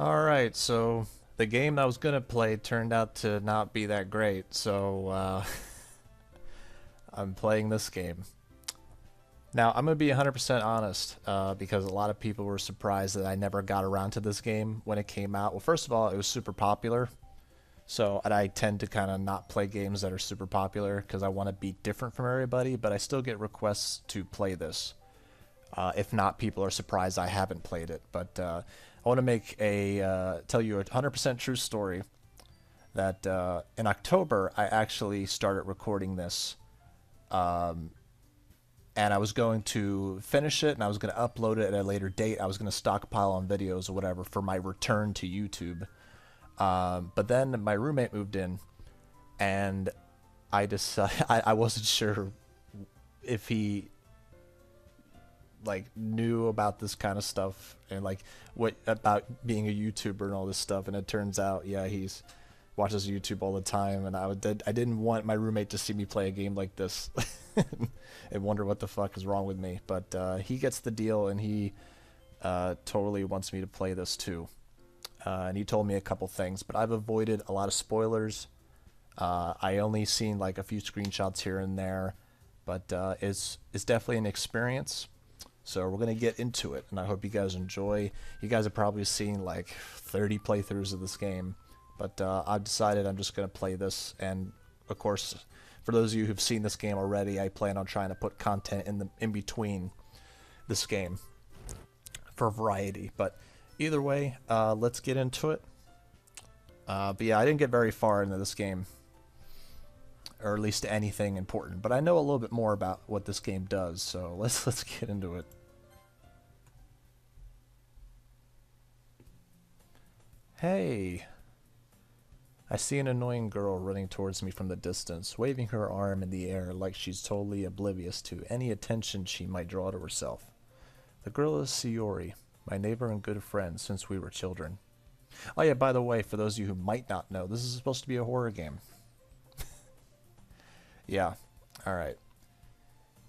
Alright, so the game that I was gonna play turned out to not be that great, so I'm playing this game. Now, I'm gonna be 100% honest, because a lot of people were surprised that I never got around to this game when it came out. Well, first of all, it was super popular, so and I tend to kind of not play games that are super popular because I want to be different from everybody, but I still get requests to play this. If not, people are surprised I haven't played it. But I want to tell you a 100% true story that in October I actually started recording this, um, and I was going to finish it and I was going to upload it at a later date. I was going to stockpile on videos or whatever for my return to YouTube. But then my roommate moved in, and I decided I wasn't sure if he like knew about this kind of stuff and like what about being a YouTuber and all this stuff. And it turns out, yeah, he's watches YouTube all the time, and I didn't want my roommate to see me play a game like this and wonder what the fuck is wrong with me. But he gets the deal, and he totally wants me to play this too. And he told me a couple things, but I've avoided a lot of spoilers. I only seen like a few screenshots here and there, but it's definitely an experience. So we're gonna get into it, and I hope you guys enjoy. You guys have probably seen like 30 playthroughs of this game, but I've decided I'm just gonna play this. And of course, for those of you who've seen this game already, I plan on trying to put content in between this game for variety. But either way, let's get into it. But yeah, I didn't get very far into this game, or at least anything important. But I know a little bit more about what this game does, so let's get into it. Hey, I see an annoying girl running towards me from the distance, waving her arm in the air like she's totally oblivious to any attention she might draw to herself. The girl is Yuri, my neighbor and good friend since we were children. Oh yeah, by the way, for those of you who might not know, this is supposed to be a horror game. Yeah, alright.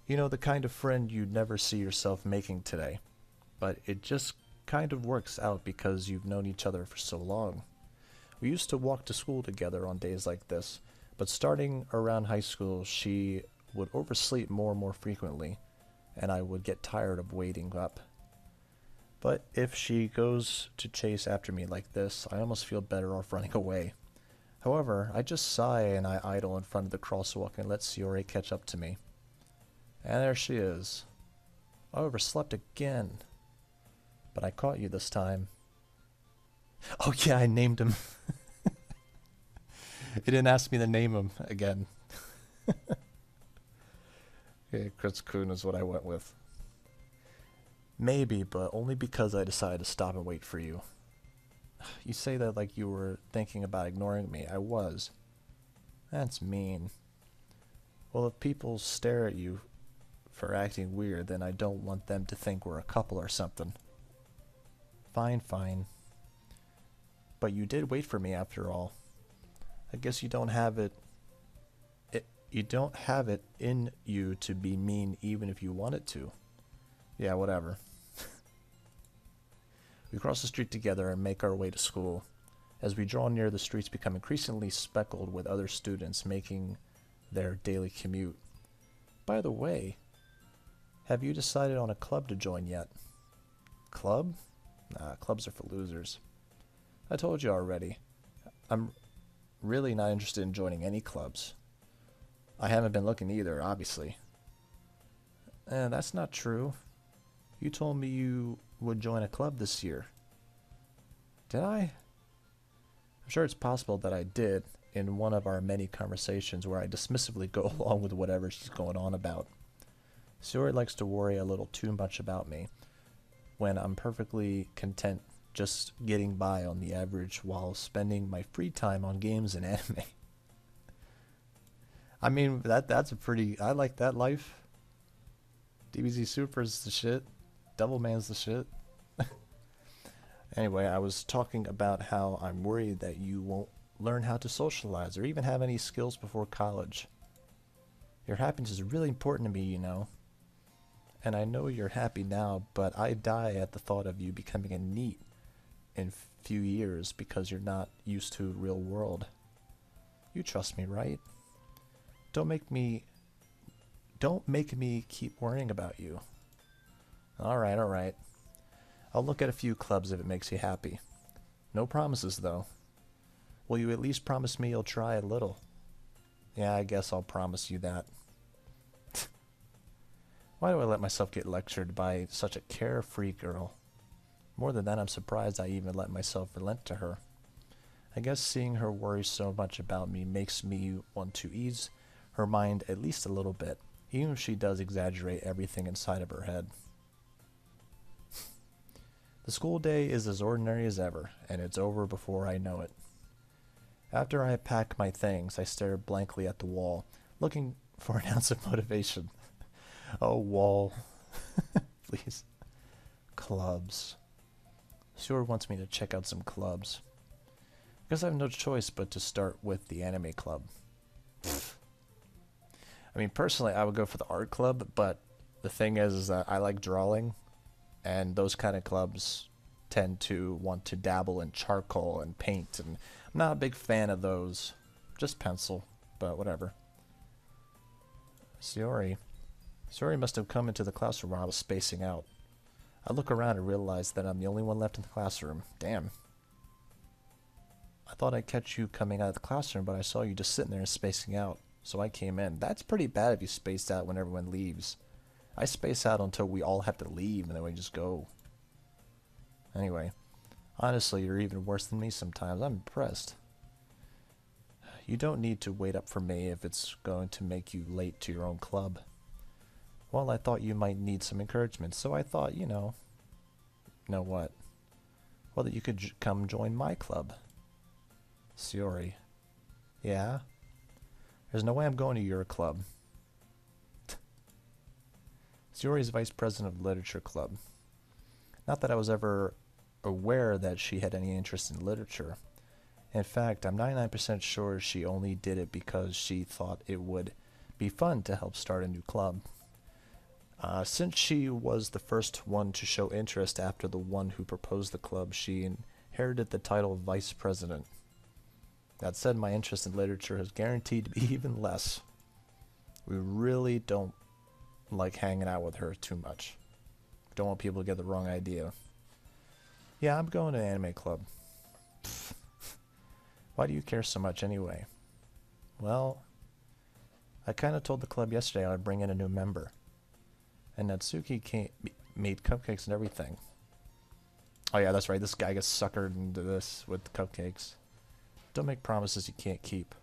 You know, the kind of friend you'd never see yourself making today, but it just kind of works out because you've known each other for so long. We used to walk to school together on days like this, but starting around high school, she would oversleep more and more frequently, and I would get tired of waiting up. But if she goes to chase after me like this, I almost feel better off running away. However, I just sigh and I idle in front of the crosswalk and let Siore catch up to me. And there she is. I overslept again. But I caught you this time. Oh yeah, I named him. It didn't ask me to name him again. Yeah, Chris-kun is what I went with. Maybe, but only because I decided to stop and wait for you. You say that like you were thinking about ignoring me. I was. That's mean. Well, if people stare at you for acting weird, then I don't want them to think we're a couple or something. Fine, fine. But you did wait for me after all. I guess you don't have you don't have it in you to be mean even if you wanted to. Yeah, whatever. We cross the street together and make our way to school. As we draw near, the streets become increasingly speckled with other students making their daily commute. By the way, have you decided on a club to join yet? Club? Nah, clubs are for losers. I told you already. I'm really not interested in joining any clubs. I haven't been looking either, obviously. That's not true. You told me you would join a club this year. Did I? I'm sure it's possible that I did in one of our many conversations where I dismissively go along with whatever she's going on about. Suri likes to worry a little too much about me when I'm perfectly content just getting by on the average while spending my free time on games and anime. I mean, that's a pretty... I like that life. DBZ Super's the shit. Devilman's the shit. Anyway, I was talking about how I'm worried that you won't learn how to socialize or even have any skills before college. Your happiness is really important to me, you know. And I know you're happy now, but I die at the thought of you becoming a NEET in few years because you're not used to real world. You trust me, right? Don't make me keep worrying about you. Alright, alright. I'll look at a few clubs if it makes you happy. No promises, though. Will you at least promise me you'll try a little? Yeah, I guess I'll promise you that. Why do I let myself get lectured by such a carefree girl? More than that, I'm surprised I even let myself relent to her. I guess seeing her worry so much about me makes me want to ease her mind at least a little bit, even if she does exaggerate everything inside of her head. The school day is as ordinary as ever, and it's over before I know it. After I pack my things, I stare blankly at the wall, looking for an ounce of motivation. Oh, wall. Please. Clubs. Yuri wants me to check out some clubs. I guess I have no choice but to start with the anime club. I mean, personally, I would go for the art club, but the thing is that I like drawing, and those kind of clubs tend to want to dabble in charcoal and paint, and I'm not a big fan of those. Just pencil, but whatever. Yuri must have come into the classroom while I was spacing out. I look around and realize that I'm the only one left in the classroom. Damn. I thought I'd catch you coming out of the classroom, but I saw you just sitting there and spacing out, so I came in. That's pretty bad if you spaced out when everyone leaves. I space out until we all have to leave, and then we just go. Anyway, honestly, you're even worse than me sometimes. I'm impressed. You don't need to wait up for me if it's going to make you late to your own club. Well, I thought you might need some encouragement, so I thought, you know what? Well, that you could come join my club. Yuri. Yeah? There's no way I'm going to your club. Yuri's vice president of the literature club. Not that I was ever aware that she had any interest in literature. In fact, I'm 99% sure she only did it because she thought it would be fun to help start a new club. Since she was the first one to show interest after the one who proposed the club, she inherited the title of vice president. That said, my interest in literature is guaranteed to be even less. We really don't like hanging out with her too much. Don't want people to get the wrong idea. Yeah, I'm going to an anime club. Why do you care so much anyway? Well, I kind of told the club yesterday I'd bring in a new member. And Natsuki made cupcakes and everything. Oh yeah, that's right. This guy gets suckered into this with the cupcakes. Don't make promises you can't keep.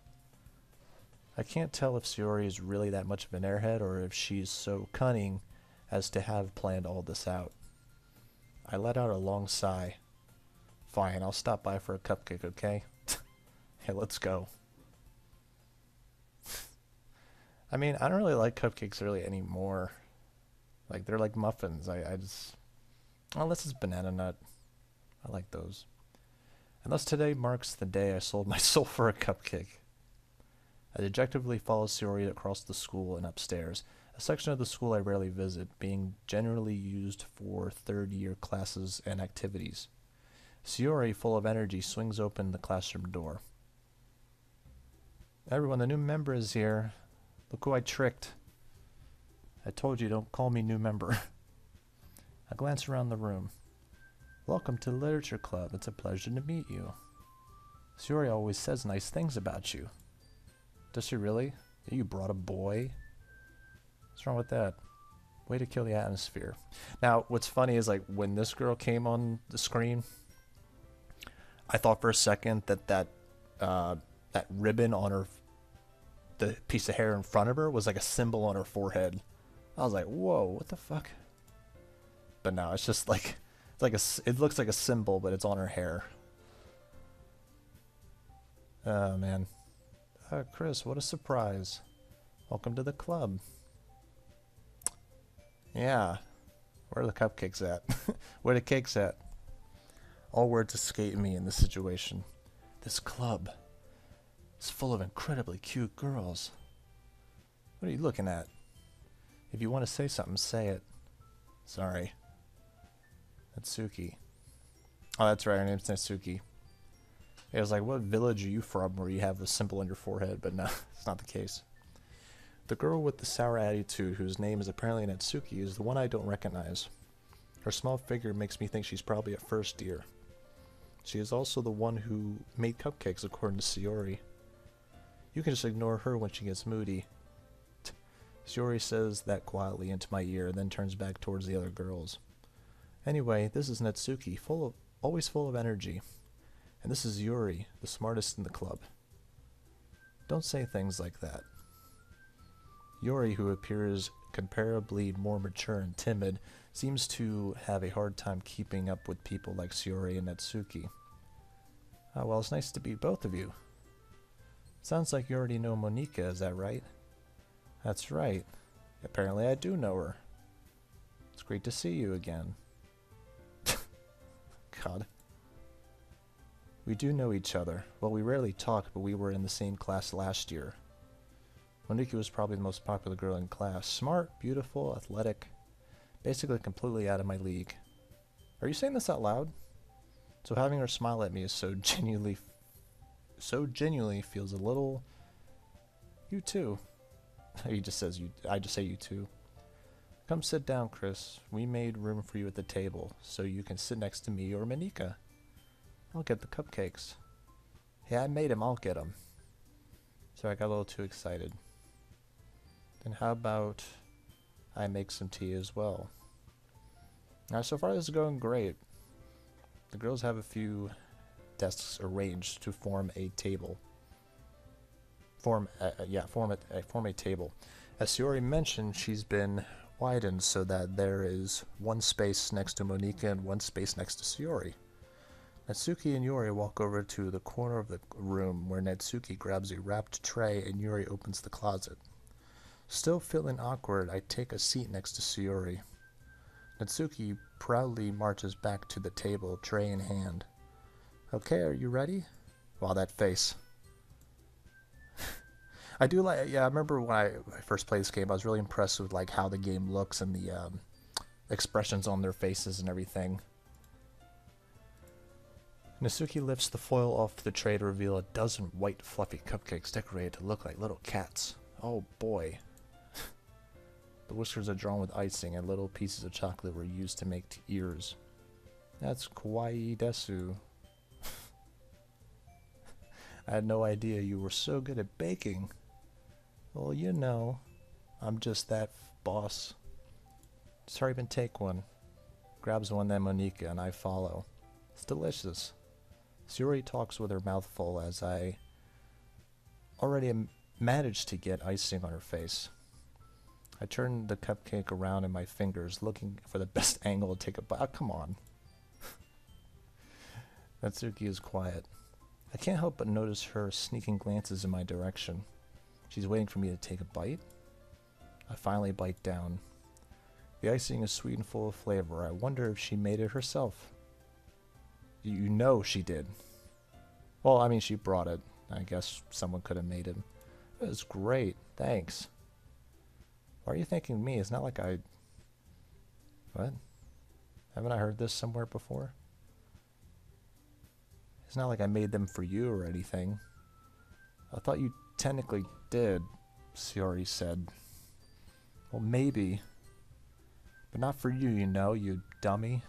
I can't tell if Yuri is really that much of an airhead or if she's so cunning as to have planned all this out. I let out a long sigh. Fine, I'll stop by for a cupcake, okay? Hey, let's go. I mean, I don't really like cupcakes really anymore. Like, they're like muffins. I just... Unless it's banana nut. I like those. Unless today marks the day I sold my soul for a cupcake. I dejectedly follow Yuri across the school and upstairs, a section of the school I rarely visit, being generally used for third-year classes and activities. Yuri, full of energy, swings open the classroom door. Everyone, the new member is here. Look who I tricked. I told you, don't call me new member. I glance around the room. Welcome to the Literature Club. It's a pleasure to meet you. Yuri always says nice things about you. Does she really? You brought a boy? What's wrong with that? Way to kill the atmosphere. Now, what's funny is, like, when this girl came on the screen, I thought for a second that ribbon on her, the piece of hair in front of her, was like a symbol on her forehead. I was like, whoa, what the fuck? But no, it's just like, it looks like a symbol, but it's on her hair. Oh, man. Chris, what a surprise. Welcome to the club. Yeah. Where are the cupcakes at? Where are the cakes at? All words escape me in this situation. This club is full of incredibly cute girls. What are you looking at? If you want to say something, say it. Sorry. Natsuki. Oh, that's right. Her name's Natsuki. It was like, what village are you from where you have a symbol on your forehead? But no, it's not the case. The girl with the sour attitude, whose name is apparently Natsuki, is the one I don't recognize. Her small figure makes me think she's probably a first year. She is also the one who made cupcakes, according to Sayori. You can just ignore her when she gets moody. Sayori says that quietly into my ear, then turns back towards the other girls. Anyway, this is Natsuki, always full of energy. And this is Yuri, the smartest in the club. Don't say things like that. Yuri, who appears comparably more mature and timid, seems to have a hard time keeping up with people like Sayori and Natsuki. Oh, well, it's nice to meet both of you. Sounds like you already know Monika, is that right? That's right. Apparently I do know her. It's great to see you again. God. We do know each other. Well, we rarely talk, but we were in the same class last year. Monika was probably the most popular girl in class. Smart, beautiful, athletic. Basically completely out of my league. Are you saying this out loud? So having her smile at me is so genuinely feels a little... You too. He just says you. I just say you too. Come sit down, Chris. We made room for you at the table, so you can sit next to me or Monika. I'll get the cupcakes. Yeah, I made him. I'll get them. So I got a little too excited. Then how about I make some tea as well? Now, so far this is going great. The girls have a few desks arranged to form a table. Form a table. As Sayori mentioned, she's been widened so that there is one space next to Monika and one space next to Sayori. Natsuki and Yuri walk over to the corner of the room where Natsuki grabs a wrapped tray and Yuri opens the closet. Still feeling awkward, I take a seat next to Sayori. Natsuki proudly marches back to the table, tray in hand. Okay, are you ready? Wow, that face. I do like, yeah, I remember when I first played this game, I was really impressed with like how the game looks and the expressions on their faces and everything. Natsuki lifts the foil off the tray to reveal a dozen white fluffy cupcakes decorated to look like little cats. Oh boy. The whiskers are drawn with icing and little pieces of chocolate were used to make ears. That's kawaii desu. I had no idea you were so good at baking. Well, you know, I'm just that boss. Sorry, even take one. Grabs one, then Monika, and I follow. It's delicious. Sayori talks with her mouth full as I already managed to get icing on her face. I turn the cupcake around in my fingers, looking for the best angle to take a bite. Oh, come on. Natsuki is quiet. I can't help but notice her sneaking glances in my direction. She's waiting for me to take a bite. I finally bite down. The icing is sweet and full of flavor. I wonder if she made it herself. You know she did. Well, I mean, she brought it. I guess someone could have made it. It was great. Thanks. Why are you thanking me? It's not like I... What? Haven't I heard this somewhere before? It's not like I made them for you or anything. I thought you technically did, Sayori said. Well, maybe. But not for you, you know, you dummy.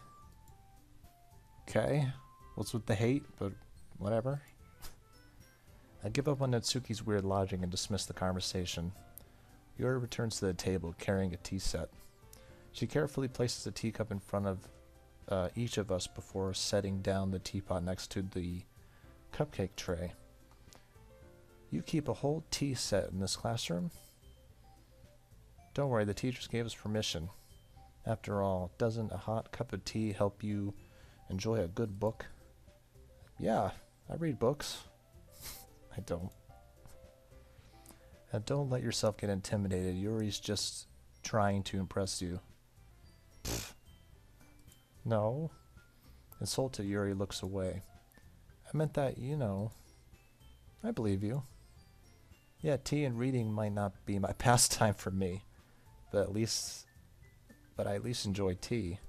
Okay. What's with the hate? But whatever. I give up on Natsuki's weird logic and dismiss the conversation. Yuri returns to the table, carrying a tea set. She carefully places a teacup in front of each of us before setting down the teapot next to the cupcake tray. You keep a whole tea set in this classroom? Don't worry, the teachers gave us permission. After all, doesn't a hot cup of tea help you enjoy a good book? Yeah, I read books. I don't. And don't let yourself get intimidated. Yuri's just trying to impress you. Pfft. No. Insulted, Yuri looks away. I meant that, you know. I believe you. Yeah, tea and reading might not be my pastime for me, but I at least enjoy tea.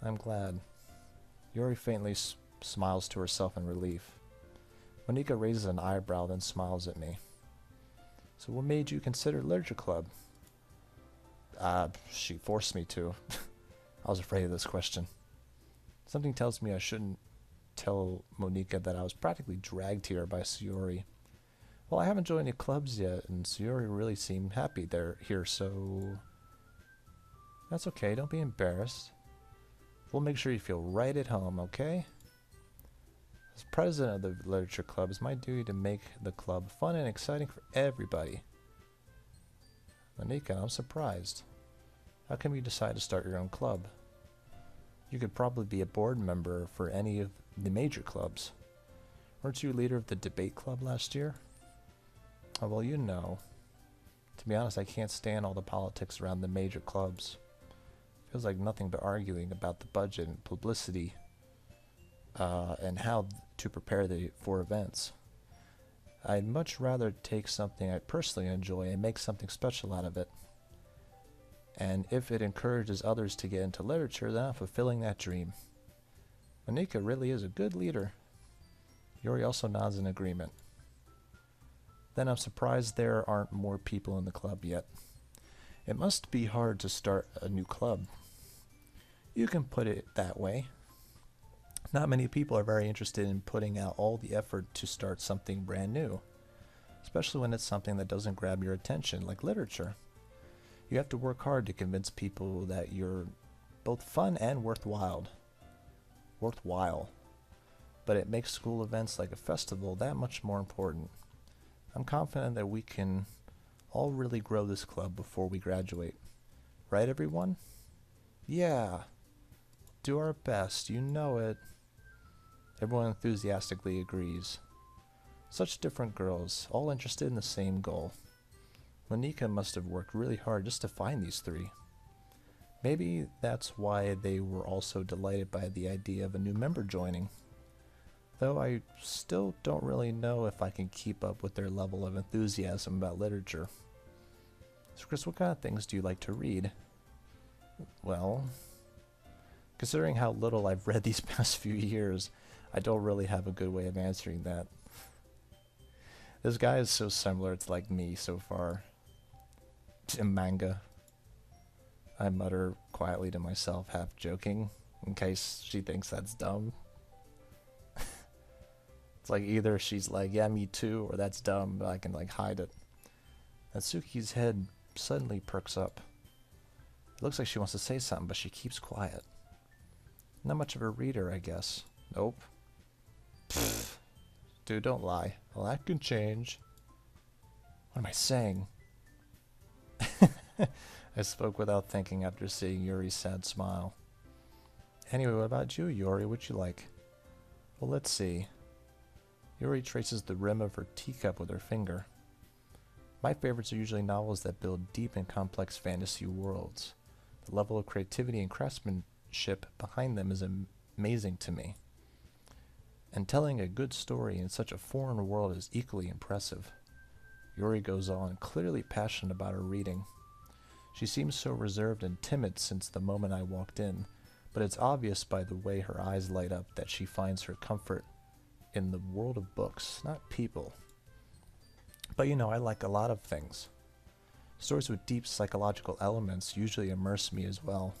I'm glad. Yuri faintly smiles to herself in relief. Monika raises an eyebrow, then smiles at me. So what made you consider literature club? She forced me to. I was afraid of this question. Something tells me I shouldn't tell Monika that I was practically dragged here by Sayori. Well, I haven't joined any clubs yet, and Sayori really seemed happy they're here, so... That's okay, don't be embarrassed. We'll make sure you feel right at home, okay? As president of the literature club, it's my duty to make the club fun and exciting for everybody. Monika, I'm surprised. How come you decide to start your own club? You could probably be a board member for any of the major clubs. Weren't you leader of the debate club last year? Oh, well, you know. To be honest, I can't stand all the politics around the major clubs. Feels like nothing but arguing about the budget and publicity and how to prepare for events. I'd much rather take something I personally enjoy and make something special out of it. And if it encourages others to get into literature, then I'm fulfilling that dream. Monika really is a good leader. Yuri also nods in agreement. Then I'm surprised there aren't more people in the club yet. It must be hard to start a new club. You can put it that way. Not many people are very interested in putting out all the effort to start something brand new, especially when it's something that doesn't grab your attention, like literature. You have to work hard to convince people that you're both fun and worthwhile. But it makes school events like a festival that much more important. I'm confident that we can all really grow this club before we graduate. Right, everyone? Yeah. Do our best, you know it. Everyone enthusiastically agrees. Such different girls, all interested in the same goal. Monika must have worked really hard just to find these three. Maybe that's why they were all so delighted by the idea of a new member joining. Though I still don't really know if I can keep up with their level of enthusiasm about literature. So Chris, what kind of things do you like to read? Well, considering how little I've read these past few years, I don't really have a good way of answering that. This guy is so similar to like me so far. In manga. I mutter quietly to myself, half joking, in case she thinks that's dumb. It's like either she's like, yeah, me too, or that's dumb, but I can like hide it. Natsuki's head suddenly perks up. It looks like she wants to say something, but she keeps quiet. Not much of a reader, I guess. Nope. Pfft. Dude, don't lie. Well, that can change. What am I saying? I spoke without thinking after seeing Yuri's sad smile. Anyway, what about you, Yuri? What'd you like? Well, let's see. Yuri traces the rim of her teacup with her finger. My favorites are usually novels that build deep and complex fantasy worlds. The level of creativity and craftsmanship behind them is amazing to me. And telling a good story in such a foreign world is equally impressive. Yuri goes on, clearly passionate about her reading. She seems so reserved and timid since the moment I walked in, but it's obvious by the way her eyes light up that she finds her comfort in the world of books, not people. But you know, I like a lot of things. Stories with deep psychological elements usually immerse me as well.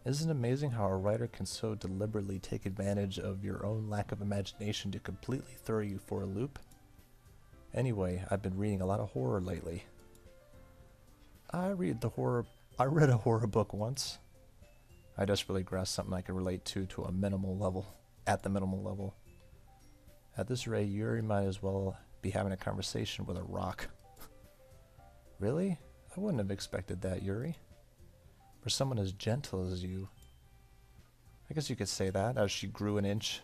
Isn't it amazing how a writer can so deliberately take advantage of your own lack of imagination to completely throw you for a loop? Anyway, I've been reading a lot of horror lately. I read a horror book once. I desperately grasped something I could relate to a minimal level, at the minimal level. At this rate, Yuri might as well be having a conversation with a rock. Really? I wouldn't have expected that, Yuri. For someone as gentle as you. I guess you could say that, as she grew an inch.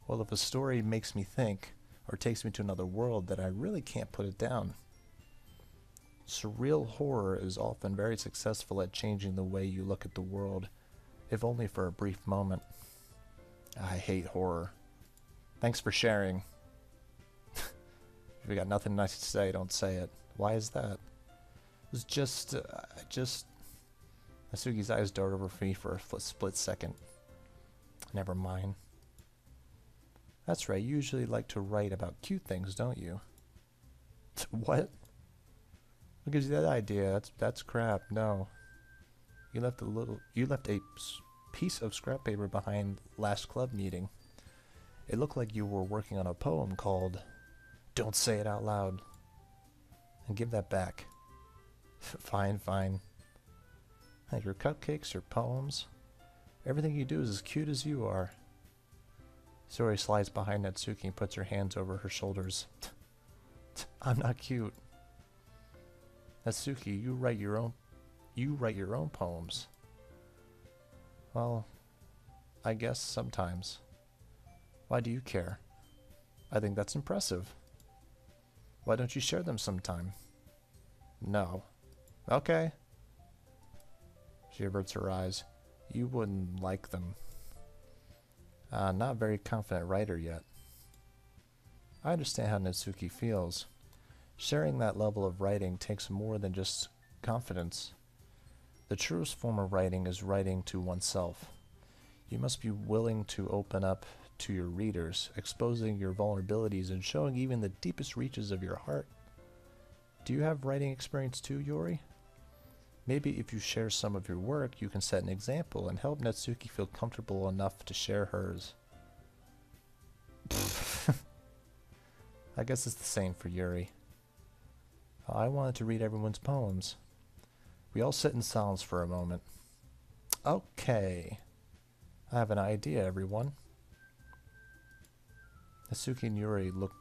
Well, if a story makes me think, or takes me to another world, then I really can't put it down. Surreal horror is often very successful at changing the way you look at the world, if only for a brief moment. I hate horror. Thanks for sharing. If you got nothing nice to say, don't say it. Why is that? It's just, Natsuki's eyes dart over me for a split second. Never mind. That's right, you usually like to write about cute things, don't you? What? What gives you that idea? That's crap. No. You left a piece of scrap paper behind last club meeting. It looked like you were working on a poem called Don't Say It Out Loud. And give that back. Fine, fine. Your cupcakes, your poems, everything you do is as cute as you are. Sayori slides behind Natsuki and puts her hands over her shoulders. I'm not cute. Natsuki, you write your own poems. Well, I guess sometimes. Why do you care? I think that's impressive. Why don't you share them sometime? No. Okay. She averts her eyes. You wouldn't like them. Not a very confident writer yet. I understand how Natsuki feels. Sharing that level of writing takes more than just confidence. The truest form of writing is writing to oneself. You must be willing to open up to your readers, exposing your vulnerabilities and showing even the deepest reaches of your heart. Do you have writing experience too, Yuri? Maybe if you share some of your work, you can set an example and help Natsuki feel comfortable enough to share hers. I guess it's the same for Yuri. I wanted to read everyone's poems. We all sit in silence for a moment. Okay. I have an idea, everyone. Natsuki and Yuri look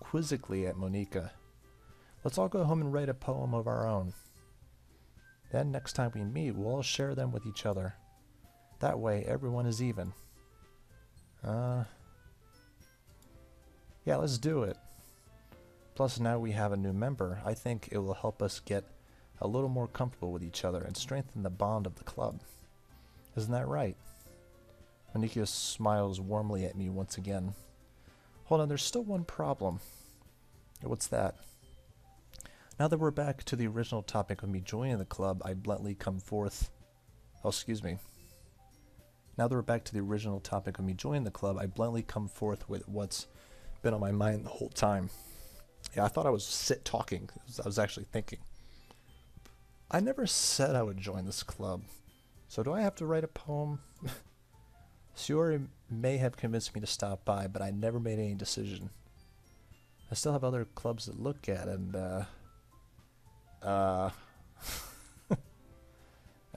quizzically at Monika. Let's all go home and write a poem of our own. Then next time we meet, we'll all share them with each other. That way, everyone is even. Yeah, let's do it. Plus, now we have a new member. I think it will help us get a little more comfortable with each other and strengthen the bond of the club. Isn't that right? Monika smiles warmly at me once again. Hold on, there's still one problem. What's that? Now that we're back to the original topic of me joining the club, I bluntly come forth... Oh, excuse me. Now that we're back to the original topic of me joining the club, I bluntly come forth with what's been on my mind the whole time. Yeah, I thought I was talking. I was actually thinking. I never said I would join this club. So do I have to write a poem? Sayori may have convinced me to stop by, but I never made any decision. I still have other clubs to look at, and I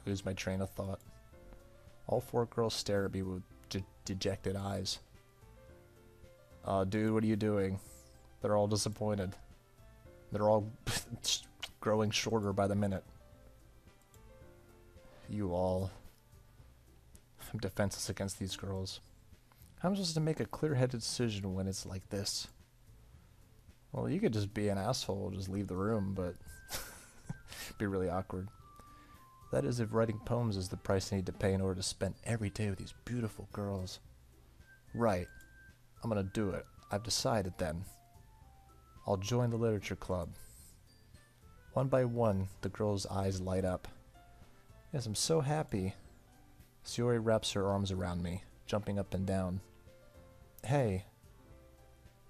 lose my train of thought. All four girls stare at me with dejected eyes. Dude, what are you doing? They're all disappointed. They're all growing shorter by the minute. You all... I'm defenseless against these girls. How am I supposed to make a clear-headed decision when it's like this? Well, you could just be an asshole, just leave the room, but... be really awkward. That is if writing poems is the price I need to pay in order to spend every day with these beautiful girls. Right. I'm gonna do it. I've decided then. I'll join the literature club. One by one, the girls' eyes light up. Yes, I'm so happy. Sayori wraps her arms around me, jumping up and down. Hey,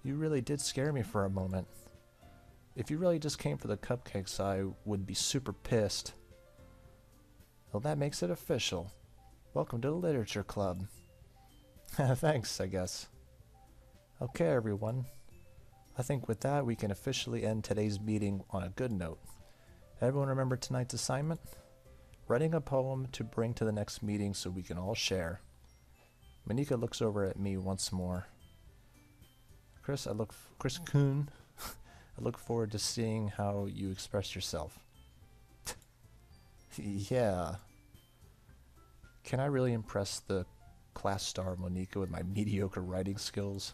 you really did scare me for a moment. If you really just came for the cupcakes, I would be super pissed. Well, that makes it official. Welcome to the literature club. Thanks, I guess. Okay, everyone. I think with that, we can officially end today's meeting on a good note. Everyone remember tonight's assignment? Writing a poem to bring to the next meeting so we can all share. Monika looks over at me once more. Chris Kuhn, I look forward to seeing how you express yourself. Yeah. Can I really impress the class star Monika with my mediocre writing skills?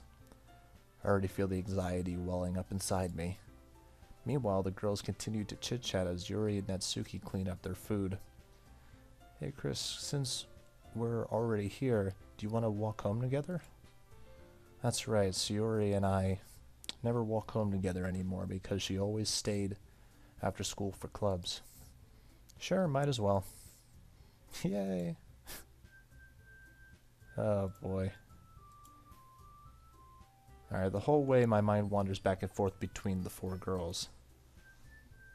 I already feel the anxiety welling up inside me. Meanwhile, the girls continue to chit-chat as Yuri and Natsuki clean up their food. Hey Chris, since we're already here, do you want to walk home together? That's right, Sayori and I never walk home together anymore because she always stayed after school for clubs. Sure, might as well. Yay. Oh boy. Alright, the whole way my mind wanders back and forth between the 4 girls.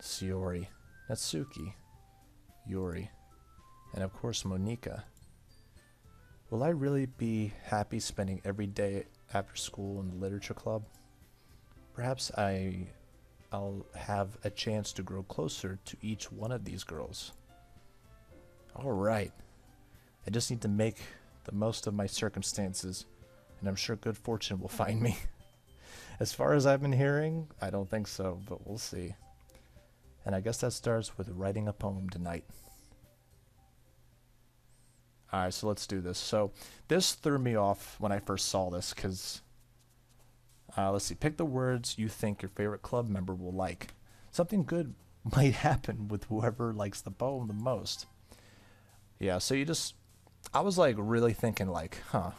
Sayori, Natsuki, Yuri, and of course Monika. Will I really be happy spending every day after school in the literature club? Perhaps I'll have a chance to grow closer to each one of these girls. Alright. I just need to make the most of my circumstances, and I'm sure good fortune will find me. As far as I've been hearing, I don't think so, but we'll see. And I guess that starts with writing a poem tonight. Alright, so let's do this. So, this threw me off when I first saw this, because... let's see. Pick the words you think your favorite club member will like. Something good might happen with whoever likes the poem the most. Yeah, so you just... I was like really thinking like, huh.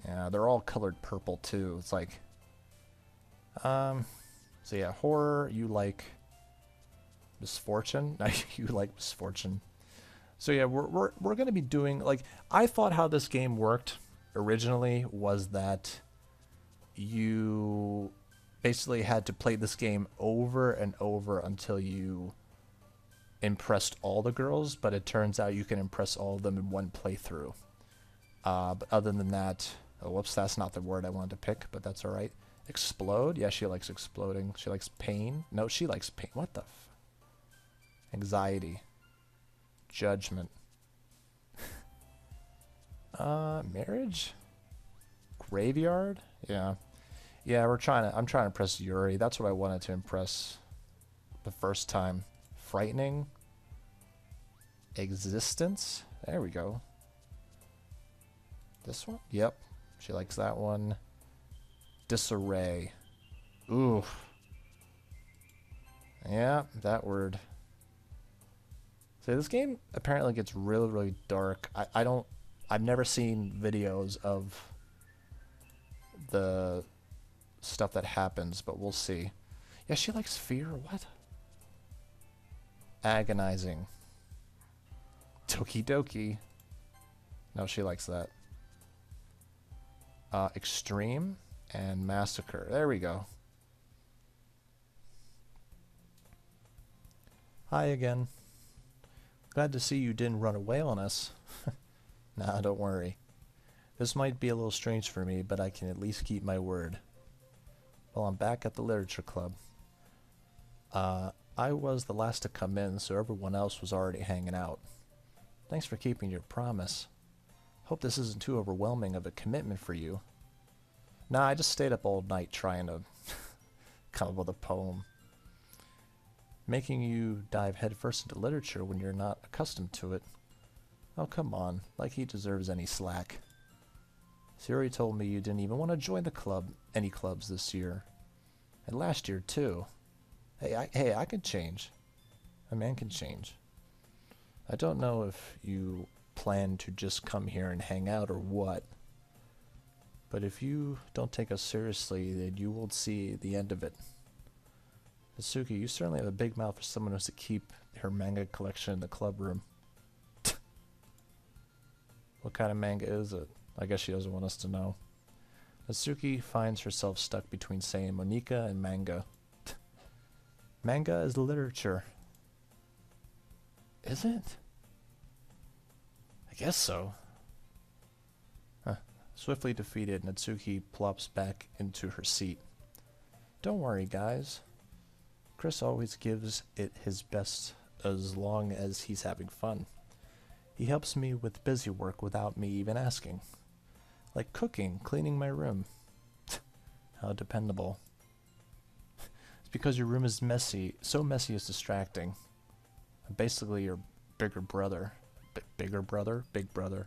Yeah, they're all colored purple too. It's like... So yeah, horror, you like... misfortune? You like misfortune. So yeah, we're going to be doing... Like, I thought how this game worked originally was that you basically had to play this game over and over until you impressed all the girls, but it turns out you can impress all of them in one playthrough. But other than that, oh, whoops, that's not the word I wanted to pick, but that's alright. Explode? Yeah, she likes exploding. She likes pain? No, she likes pain. What the f... Anxiety. Judgment. Marriage? Graveyard? Yeah. Yeah, I'm trying to impress Yuri. That's what I wanted to impress the first time. Frightening. Existence? There we go. This one? Yep. She likes that one. Disarray. Ooh. Yeah, that word. So this game apparently gets really, really dark. I've never seen videos of the stuff that happens, but we'll see. Yeah, she likes fear. What? Agonizing. Doki Doki. No, she likes that. Extreme and massacre. There we go. Hi again. Glad to see you didn't run away on us. Nah, don't worry. This might be a little strange for me, but I can at least keep my word. Well, I'm back at the literature club. I was the last to come in, so everyone else was already hanging out. Thanks for keeping your promise. Hope this isn't too overwhelming of a commitment for you. Nah, I just stayed up all night trying to come up with a poem. Making you dive headfirst into literature when you're not accustomed to it. Oh, come on. Like he deserves any slack. Yuri told me you didn't even want to join the club, any clubs this year. And last year, too. Hey, I can change. A man can change. I don't know if you plan to just come here and hang out or what. But if you don't take us seriously, then you will see the end of it. Natsuki, you certainly have a big mouth for someone who has to keep her manga collection in the club room. What kind of manga is it? I guess she doesn't want us to know. Natsuki finds herself stuck between saying Monika and manga. Manga is literature. Is it? I guess so. Huh. Swiftly defeated, Natsuki plops back into her seat. Don't worry, guys. Chris always gives it his best as long as he's having fun. He helps me with busy work without me even asking. Like cooking, cleaning my room. How dependable. It's because your room is messy. So messy it's distracting. I'm basically your bigger brother. Bigger brother? Big brother.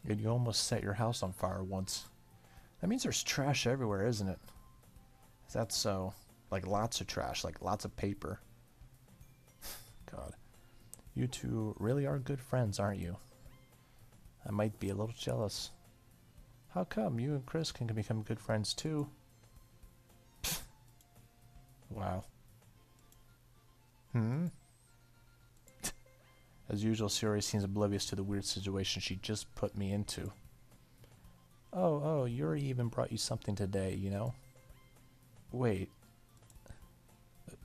And you almost set your house on fire once. That means there's trash everywhere, isn't it? Is that so? Like lots of trash, like lots of paper. God. You two really are good friends, aren't you? I might be a little jealous. How come you and Chris can become good friends too? Wow. As usual, Yuri seems oblivious to the weird situation she just put me into. Oh, Yuri even brought you something today, you know? Wait.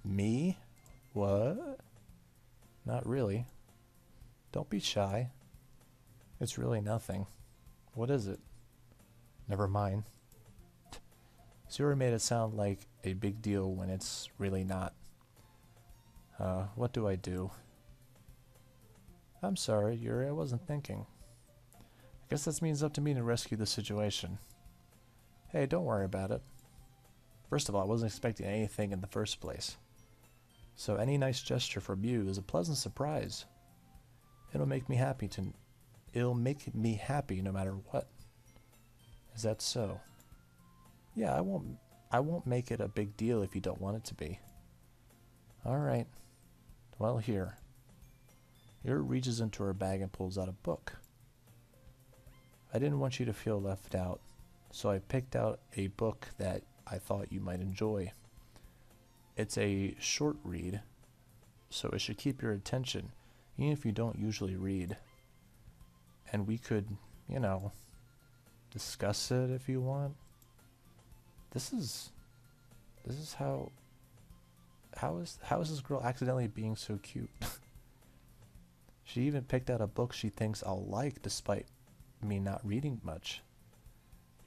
Me? What? Not really. Don't be shy. It's really nothing. What is it? Never mind. Yuri made it sound like a big deal when it's really not. What do I do? I'm sorry, Yuri, I wasn't thinking. I guess this means up to me to rescue the situation. Hey, don't worry about it. First of all, I wasn't expecting anything in the first place. So any nice gesture from you is a pleasant surprise. It'll make me happy no matter what. Is that so? Yeah, I won't make it a big deal if you don't want it to be. Alright. Well, here. Yuri reaches into her bag and pulls out a book. I didn't want you to feel left out, so I picked out a book that I thought you might enjoy. It's a short read, so it should keep your attention, even if you don't usually read. And we could, you know, discuss it if you want. This is how is this girl accidentally being so cute? She even picked out a book she thinks I'll like despite me not reading much.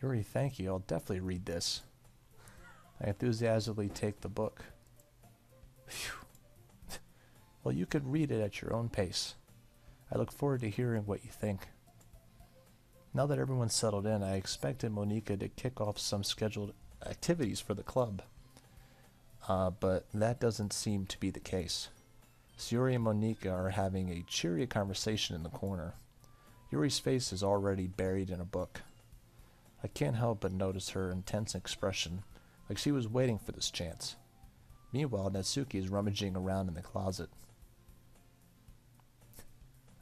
Yuri, thank you. I'll definitely read this. I enthusiastically take the book. Phew. Well, you can read it at your own pace. I look forward to hearing what you think. Now that everyone's settled in, I expected Monica to kick off some scheduled activities for the club. But that doesn't seem to be the case. Yuri and Monica are having a cheery conversation in the corner. Yuri's face is already buried in a book. I can't help but notice her intense expression, like she was waiting for this chance. Meanwhile, Natsuki is rummaging around in the closet.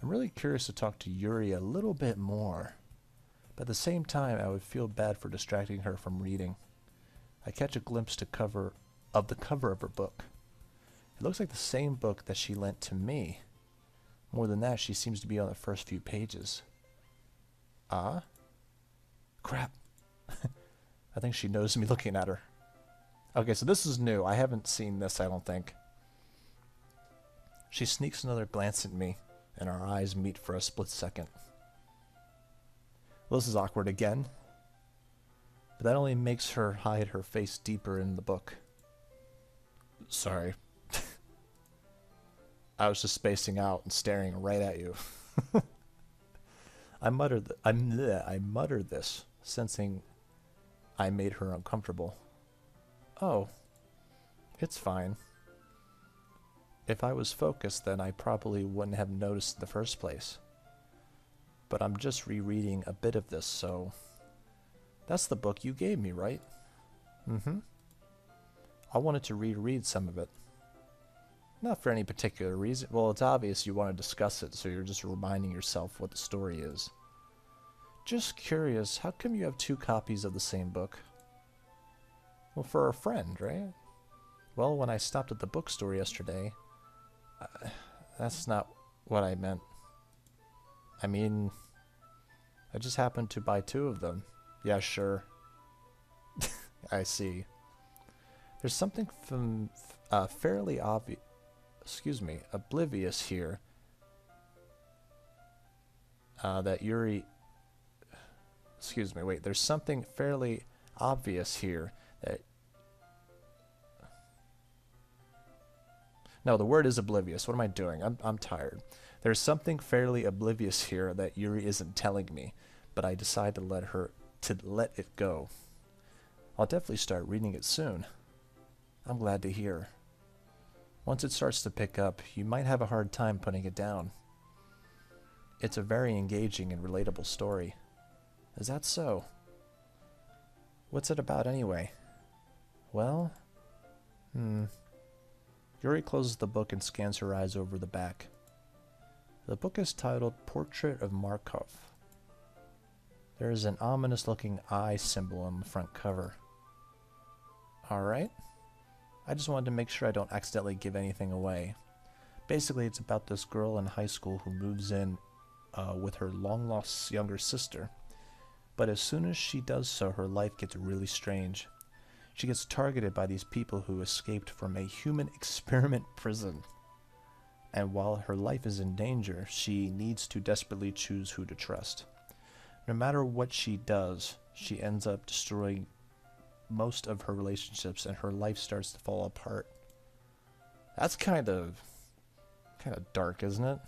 I'm really curious to talk to Yuri a little bit more, but at the same time I would feel bad for distracting her from reading. I catch a glimpse of the cover of her book. It looks like the same book that she lent to me. More than that, she seems to be on the first few pages. Ah? Crap. I think she knows me looking at her. Okay, so this is new. I haven't seen this, I don't think. She sneaks another glance at me, and our eyes meet for a split second. Well, this is awkward again. But that only makes her hide her face deeper in the book. Sorry. I was just spacing out and staring right at you. I muttered this, sensing I made her uncomfortable. Oh, it's fine. If I was focused, then I probably wouldn't have noticed in the first place. But I'm just rereading a bit of this, so... That's the book you gave me, right? Mm-hmm. I wanted to reread some of it. Not for any particular reason. Well, it's obvious you want to discuss it, so you're just reminding yourself what the story is. Just curious, how come you have 2 copies of the same book? Well, for a friend, right? Well, when I stopped at the bookstore yesterday, that's not what I meant. I mean, I just happened to buy 2 of them. Yeah, sure. I see. There's something from fairly obvious... oblivious here that Yuri... there's something fairly obvious here that... No, the word is oblivious. What am I doing? I'm tired. There's something fairly oblivious here that Yuri isn't telling me, but I decide to let it go. I'll definitely start reading it soon. I'm glad to hear. Once it starts to pick up, you might have a hard time putting it down. It's a very engaging and relatable story. Is that so? What's it about anyway? Well, Yuri closes the book and scans her eyes over the back. The book is titled Portrait of Markov. There is an ominous-looking eye symbol on the front cover. Alright. I just wanted to make sure I don't accidentally give anything away. Basically, it's about this girl in high school who moves in with her long-lost younger sister. But as soon as she does so, her life gets really strange. She gets targeted by these people who escaped from a human experiment prison. And while her life is in danger, she needs to desperately choose who to trust. No matter what she does, she ends up destroying most of her relationships and her life starts to fall apart. That's kind of dark, isn't it?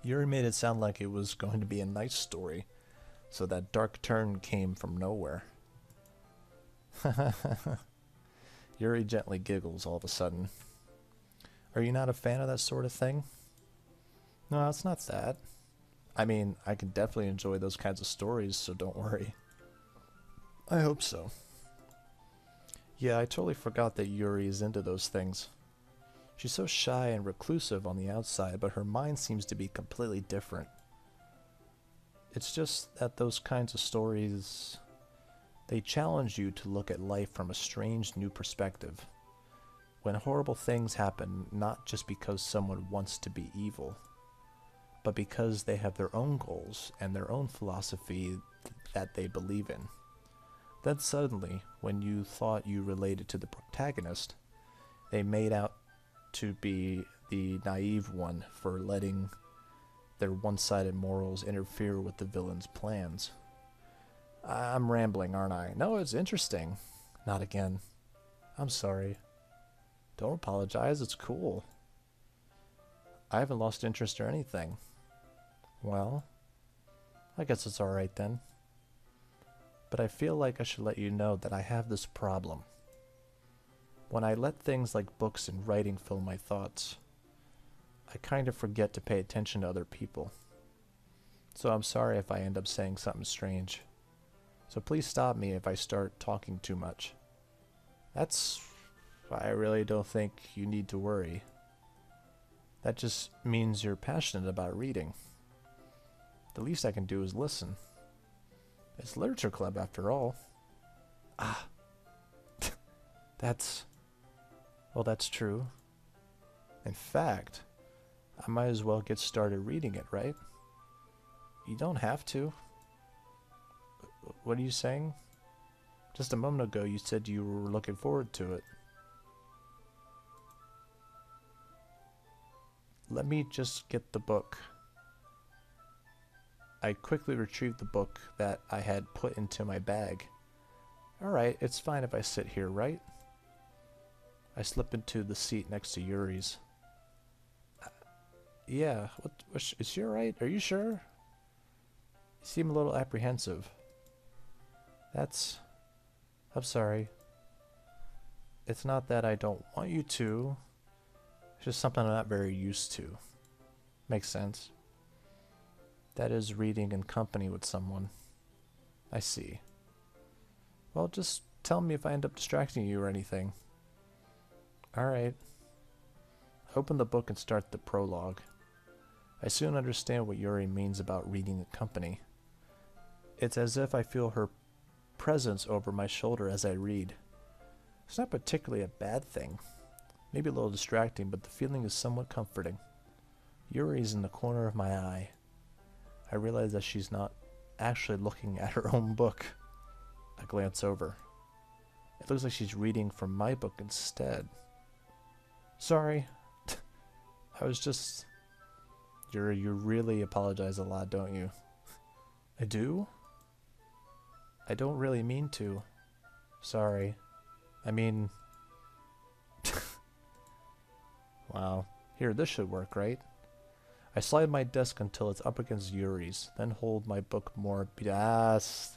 Yuri made it sound like it was going to be a nice story, so that dark turn came from nowhere. Yuri gently giggles all of a sudden. Are you not a fan of that sort of thing? No, it's not that. I mean, I can definitely enjoy those kinds of stories, so don't worry. I hope so. Yeah, I totally forgot that Yuri is into those things. She's so shy and reclusive on the outside, but her mind seems to be completely different. It's just that those kinds of stories, they challenge you to look at life from a strange new perspective. When horrible things happen, not just because someone wants to be evil, but because they have their own goals and their own philosophy that they believe in. Then suddenly, when you thought you related to the protagonist, they made out to be the naive one for letting their one-sided morals interfere with the villain's plans. I'm rambling, aren't I? No, it's interesting. Not again. I'm sorry. Don't apologize, it's cool. I haven't lost interest or anything. Well, I guess it's alright then. But I feel like I should let you know that I have this problem. When I let things like books and writing fill my thoughts, I kind of forget to pay attention to other people. So I'm sorry if I end up saying something strange. So please stop me if I start talking too much. I really don't think you need to worry. That just means you're passionate about reading. The least I can do is listen. It's literature club after all. Ah. Well, that's true. In fact, I might as well get started reading it, right? You don't have to. What are you saying? Just a moment ago you said you were looking forward to it. Let me just get the book. I quickly retrieved the book that I had put into my bag. Alright, it's fine if I sit here, right? I slip into the seat next to Yuri's. Yeah, is she alright? Are you sure? You seem a little apprehensive. I'm sorry. It's not that I don't want you to. It's just something I'm not very used to. Makes sense. That is reading in company with someone. I see. Well, just tell me if I end up distracting you or anything. Alright. Open the book and start the prologue. I soon understand what Yuri means about reading in company. It's as if I feel her presence over my shoulder as I read. It's not particularly a bad thing. Maybe a little distracting, but the feeling is somewhat comforting. Yuri's in the corner of my eye. I realize that she's not actually looking at her own book. I glance over. It looks like she's reading from my book instead. Sorry. I was just... Yuri, you really apologize a lot, don't you? I do? I don't really mean to. Sorry. I mean... Wow. Here, this should work, right? I slide my desk until it's up against Yuri's, then hold my book more... That's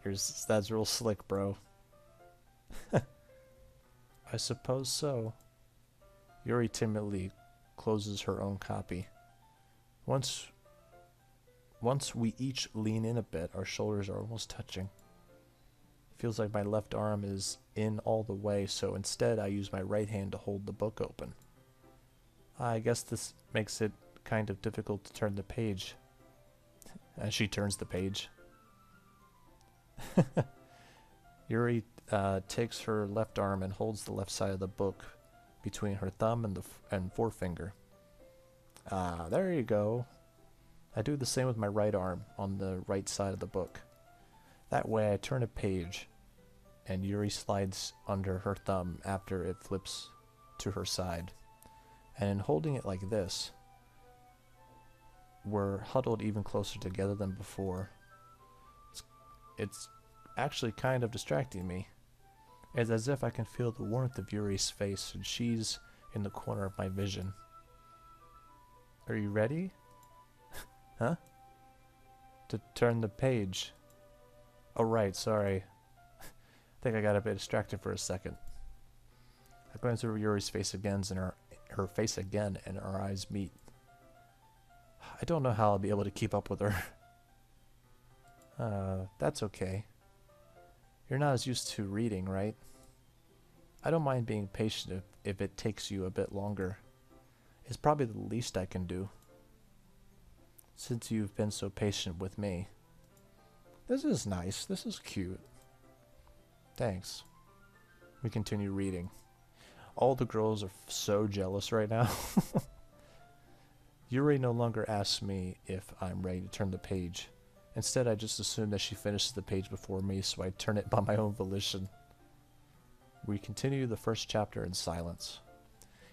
real slick, bro. I suppose so. Yuri timidly closes her own copy. Once we each lean in a bit, our shoulders are almost touching. Feels like my left arm is in all the way, so instead I use my right hand to hold the book open. I guess this makes it kind of difficult to turn the page. As she turns the page. Yuri takes her left arm and holds the left side of the book between her thumb and forefinger. Ah, there you go. I do the same with my right arm on the right side of the book. That way I turn a page and Yuri slides under her thumb after it flips to her side. And in holding it like this, we're huddled even closer together than before. It's actually kind of distracting me. It's as if I can feel the warmth of Yuri's face and she's in the corner of my vision. Are you ready? Huh? To turn the page. Oh right, sorry. I think I got a bit distracted for a second. I glance over Yuri's face again and her face again and our eyes meet. I don't know how I'll be able to keep up with her. That's okay. You're not as used to reading, right? I don't mind being patient if it takes you a bit longer. It's probably the least I can do, since you've been so patient with me. This is nice. This is cute. Thanks. We continue reading. All the girls are so jealous right now. Yuri no longer asks me if I'm ready to turn the page. Instead, I just assume that she finishes the page before me, so I turn it by my own volition. We continue the first chapter in silence.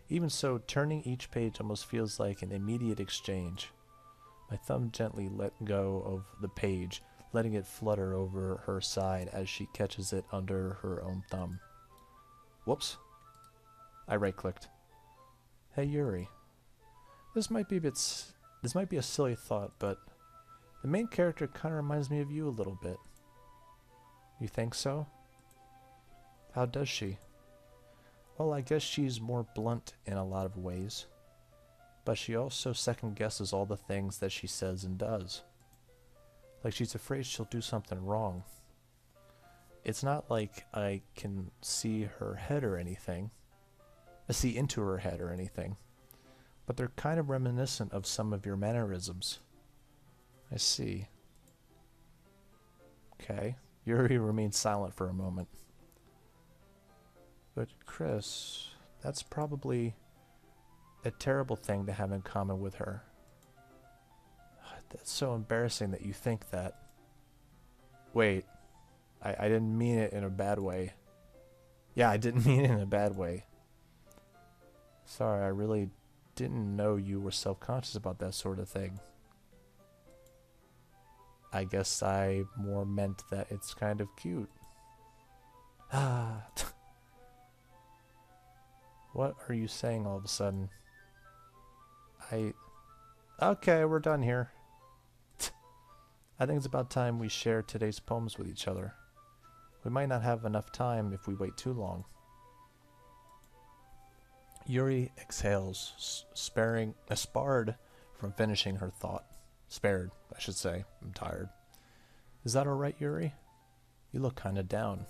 Even so, turning each page almost feels like an immediate exchange. My thumb gently let go of the page, letting it flutter over her side as she catches it under her own thumb. Whoops. I right-clicked. Hey Yuri. This might be a silly thought, but the main character kind of reminds me of you a little bit. You think so? How does she? Well, I guess she's more blunt in a lot of ways. But she also second-guesses all the things that she says and does. Like she's afraid she'll do something wrong. It's not like I can see her head or anything. See into her head or anything. But they're kind of reminiscent of some of your mannerisms. I see. Okay. Yuri remains silent for a moment. But Chris, that's probably a terrible thing to have in common with her. That's so embarrassing that you think that. Wait, I didn't mean it in a bad way. Yeah, I didn't mean it in a bad way. Sorry, I really didn't know you were self-conscious about that sort of thing. I guess I more meant that it's kind of cute. Ah. What are you saying all of a sudden? Okay, we're done here. I think it's about time we share today's poems with each other. We might not have enough time if we wait too long. Yuri exhales, sparred from finishing her thought. Spared, I should say. I'm tired. Is that alright, Yuri? You look kinda down.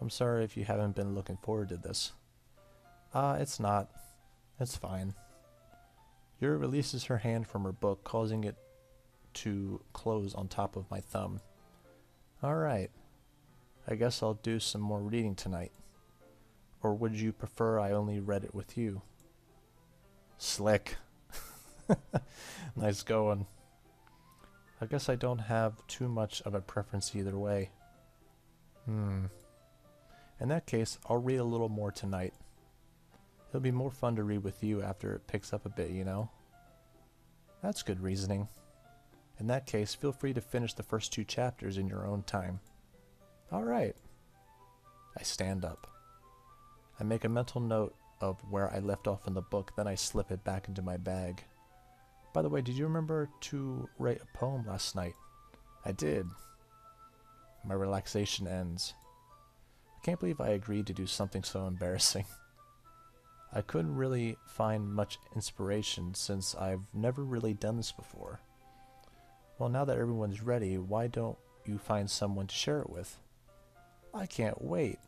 I'm sorry if you haven't been looking forward to this. It's not. It's fine. Yuri releases her hand from her book, causing it to close on top of my thumb. Alright. I guess I'll do some more reading tonight. Or would you prefer I only read it with you? Slick. Nice going. I guess I don't have too much of a preference either way. In that case, I'll read a little more tonight. It'll be more fun to read with you after it picks up a bit, you know? That's good reasoning. In that case, feel free to finish the first 2 chapters in your own time. Alright. I stand up. I make a mental note of where I left off in the book, then I slip it back into my bag. By the way, did you remember to write a poem last night? I did. My relaxation ends. I can't believe I agreed to do something so embarrassing. I couldn't really find much inspiration since I've never really done this before. Well, now that everyone's ready, why don't you find someone to share it with? I can't wait.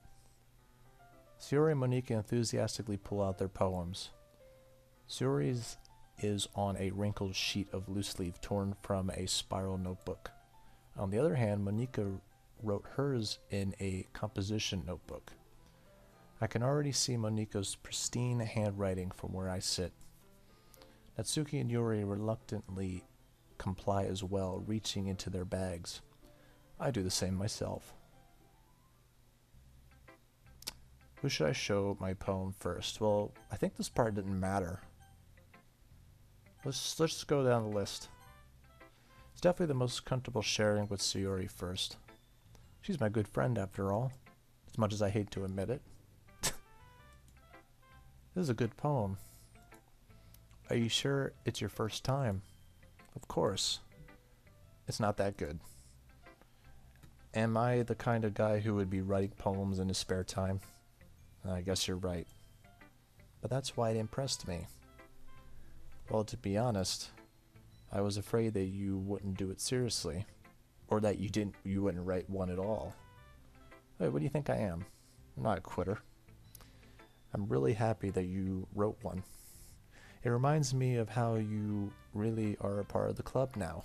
Yuri and Monika enthusiastically pull out their poems. Yuri's is on a wrinkled sheet of loose leaf torn from a spiral notebook. On the other hand, Monika wrote hers in a composition notebook. I can already see Moniko's pristine handwriting from where I sit. Natsuki and Yuri reluctantly comply as well, reaching into their bags. I do the same myself. Who should I show my poem first? Well, I think this part didn't matter. Let's just go down the list. It's definitely the most comfortable sharing with Sayori first. She's my good friend after all, as much as I hate to admit it. This is a good poem. Are you sure it's your first time? Of course. It's not that good. Am I the kind of guy who would be writing poems in his spare time? I guess you're right. But that's why it impressed me. Well, to be honest, I was afraid that you wouldn't do it seriously. Or that you wouldn't write one at all. Wait, what do you think I am? I'm not a quitter. I'm really happy that you wrote one. It reminds me of how you really are a part of the club now.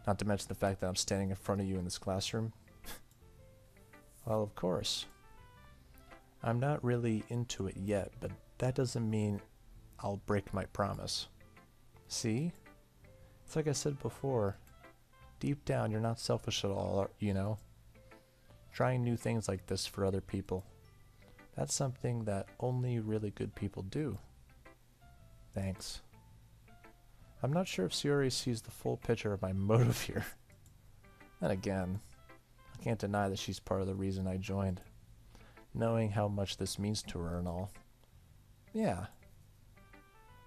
Not to mention the fact that I'm standing in front of you in this classroom. Well, of course. I'm not really into it yet, but that doesn't mean I'll break my promise. See? It's like I said before. Deep down, you're not selfish at all, you know? Trying new things like this for other people. That's something that only really good people do. Thanks. I'm not sure if Sayori sees the full picture of my motive here. Then again, I can't deny that she's part of the reason I joined. Knowing how much this means to her and all. Yeah.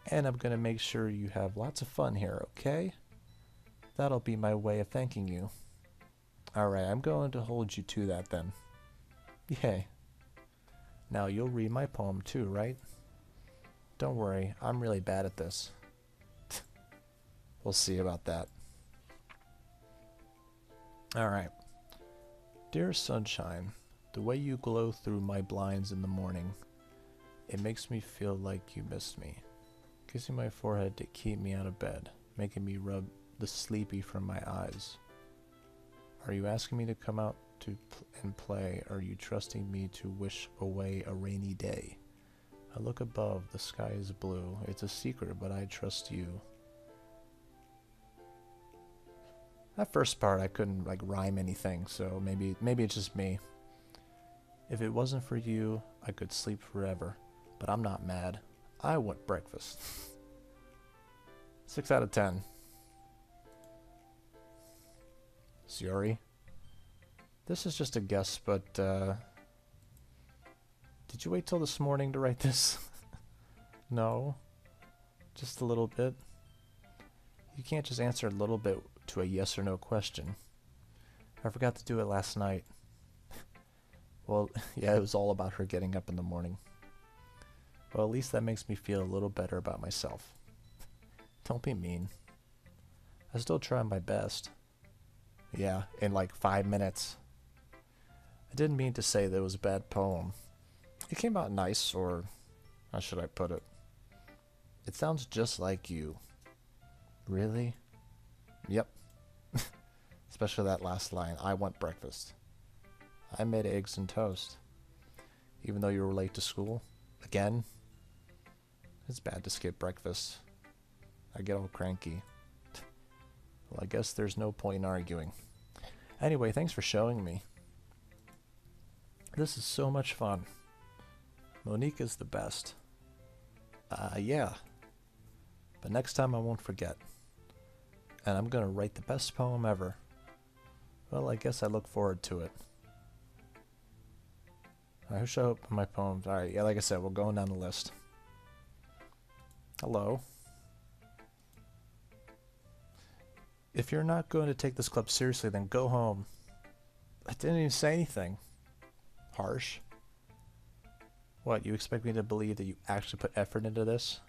And I'm gonna make sure you have lots of fun here, okay? That'll be my way of thanking you. Alright, I'm going to hold you to that then. Yay. Now you'll read my poem too, right? Don't worry, I'm really bad at this. We'll see about that. Alright. Dear sunshine, the way you glow through my blinds in the morning, it makes me feel like you missed me. Kissing my forehead to keep me out of bed, making me rub the sleepy from my eyes. Are you asking me to come out and play? Are you trusting me to wish away a rainy day? I look above, the sky is blue. It's a secret, but I trust you. That first part I couldn't like rhyme anything, so maybe it's just me. If it wasn't for you, I could sleep forever. But I'm not mad. I want breakfast. 6 out of 10. Sayori? This is just a guess, but did you wait till this morning to write this? No. Just a little bit. You can't just answer a little bit to a yes or no question. I forgot to do it last night. Well, yeah, it was all about her getting up in the morning. Well, at least that makes me feel a little better about myself. Don't be mean. I still try my best. Yeah, in like 5 minutes. I didn't mean to say that it was a bad poem. It came out nice, or how should I put it? It sounds just like you. Really? Yep. Especially that last line, I want breakfast. I made eggs and toast. Even though you were late to school. Again? It's bad to skip breakfast. I get all cranky. Well, I guess there's no point in arguing. Anyway, thanks for showing me. This is so much fun. Monique is the best. Yeah. But next time I won't forget. And I'm gonna write the best poem ever. Well, I guess I look forward to it. Who should I open my poems? Alright, yeah, like I said, we're going down the list. Hello. If you're not going to take this club seriously, then go home. I didn't even say anything. Harsh. What, you expect me to believe that you actually put effort into this?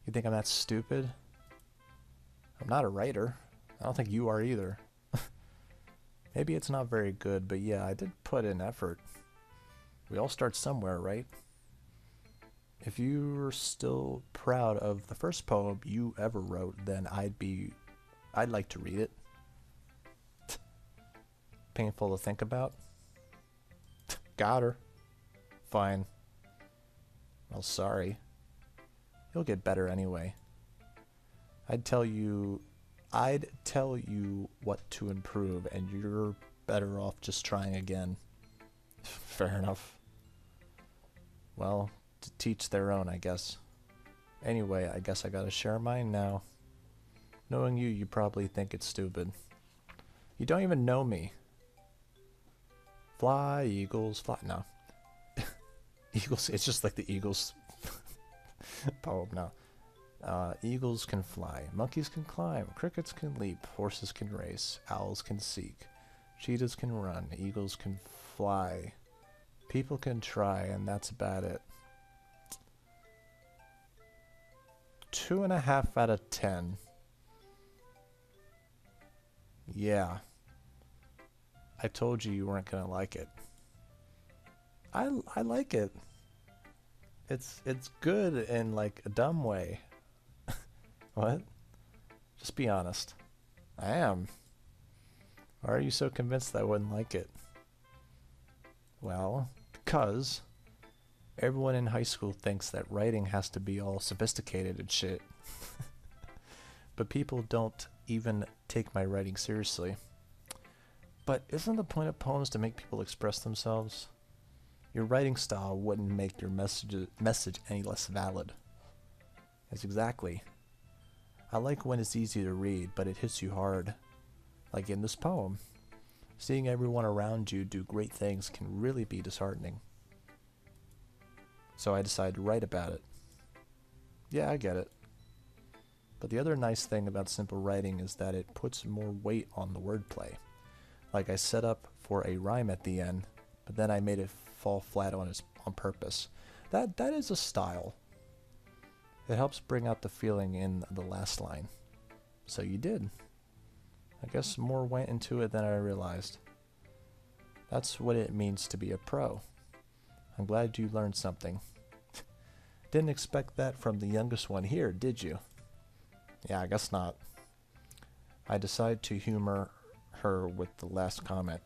You think I'm that stupid? I'm not a writer. I don't think you are either. Maybe it's not very good, but yeah, I did put in effort. We all start somewhere, right? If you're still proud of the first poem you ever wrote, then I'd like to read it. Painful to think about. Got her. Fine. Well, sorry. You'll get better anyway. I'd tell you what to improve, and you're better off just trying again. Fair enough. Well, to teach their own, I guess. Anyway, I guess I gotta share mine now. Knowing you, you probably think it's stupid. You don't even know me. Fly, eagles, fly. No. Eagles, it's just like the Eagles poem now. Eagles can fly, monkeys can climb, crickets can leap, horses can race, owls can seek, cheetahs can run, eagles can fly, people can try, and that's about it. 2.5 out of 10. Yeah. I told you weren't gonna like it. I like it. It's good in like a dumb way. What? Just be honest. I am. Why are you so convinced that I wouldn't like it? Well, because everyone in high school thinks that writing has to be all sophisticated and shit. But people don't even take my writing seriously. But isn't the point of poems to make people express themselves? Your writing style wouldn't make your message any less valid. Yes, exactly. I like when it's easy to read, but it hits you hard. Like in this poem. Seeing everyone around you do great things can really be disheartening. So I decided to write about it. Yeah, I get it. But the other nice thing about simple writing is that it puts more weight on the wordplay. Like I set up for a rhyme at the end, but then I made it fall flat on purpose. That is a style. It helps bring out the feeling in the last line. So you did. I guess more went into it than I realized. That's what it means to be a pro. I'm glad you learned something. Didn't expect that from the youngest one here, did you? Yeah, I guess not. I decided to humor her with the last comment.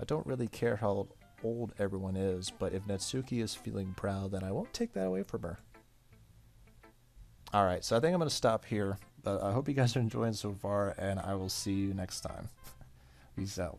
I don't really care how old everyone is, but if Natsuki is feeling proud, then I won't take that away from her. Alright, so I think I'm going to stop here, but I hope you guys are enjoying so far, and I will see you next time. Peace out.